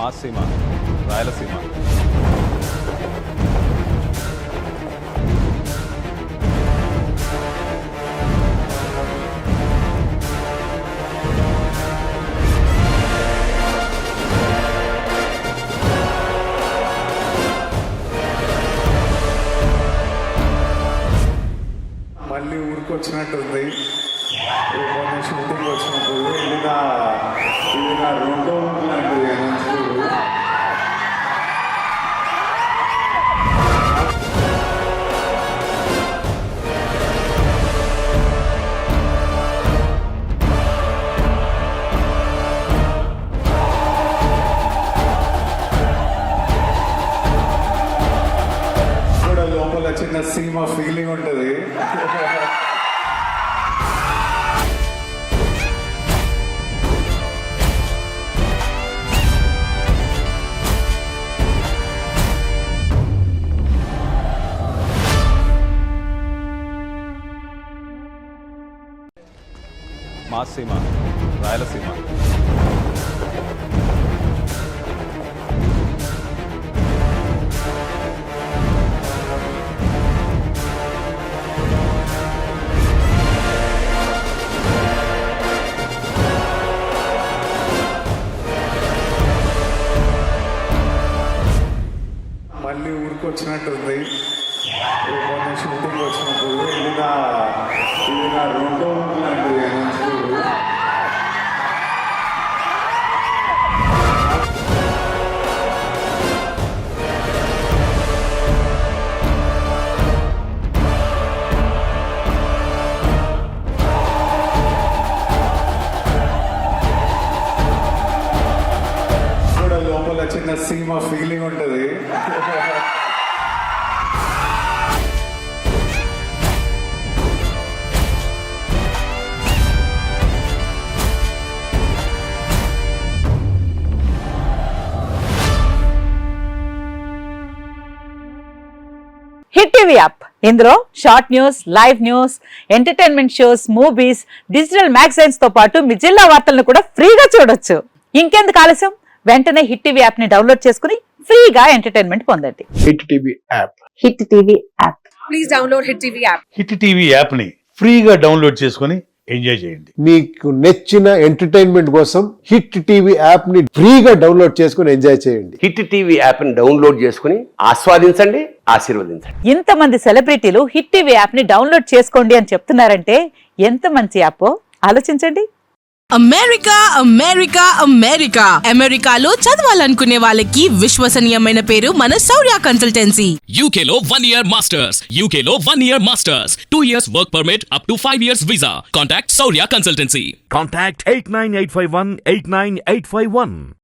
మాసీమ, రాయలసీమ. మళ్ళీ ఊరికి వచ్చినట్టుంది. మొన్న షూటింగ్ వచ్చినప్పుడు ఇది నా రెండో ఊరు లాంటిది అనంతపూరు. కూడా లోపల చిన్న సీమ ఫీలింగ్ ఉంటుంది. మాసీమ, రాయలసీమ. మళ్ళీ ఊరికి వచ్చినట్టుంది. మొన్న షూటింగ్ వచ్చినప్పుడు ఇది నా రెండో ఊరు లాంటిది అనంతపూరు. కూడా లోపల చిన్న సీమ ఫీలింగ్ ఉంటుంది. హిట్ టీవీ యాప్ ఇందులో short news, live news, entertainment shows, movies, digital magazines తో పాటు మీ జిల్లా వార్తలను కూడా ఫ్రీగా చూడొచ్చు. ఇంకెందుకు ఆలస్యం, వెంటనే హిట్ టీవీ యాప్ ని డౌన్లోడ్ చేసుకుని ఫ్రీగా ఎంటర్టైన్మెంట్ పొందండి. Hit TV app. Hit TV app. Please download hit TV app. Hit TV app ని ఫ్రీగా డౌన్లోడ్ చేసుకుని ఎంజాయ్ చేయండి. మీకు నచ్చిన ఎంటర్టైన్మెంట్ కోసం హిట్ టీవీ యాప్ ని ఫ్రీగా డౌన్లోడ్ చేసుకుని ఎంజాయ్ చేయండి. హిట్ టీవీ యాప్ ని డౌన్లోడ్ చేసుకుని ఆస్వాదించండి, ఆశీర్వదించండి. ఇంతమంది సెలబ్రిటీలు హిట్ టీవీ యాప్ ని డౌన్లోడ్ చేసుకోండి అని చెప్తున్నారంటే ఎంత మంచి యాప్ ఆలోచించండి. అమెరికా అమెరికా అమెరికా అమెరికాలో చదవాలనుకునే వాళ్ళకి విశ్వసనీయమైన పేరు మన శౌర్య కన్సల్టెన్సీ. UK లో 1 year masters. UK లో 1 year masters. 2 years work permit up to 5 years visa. Contact Saurya Consultancy. Contact 89851 89851.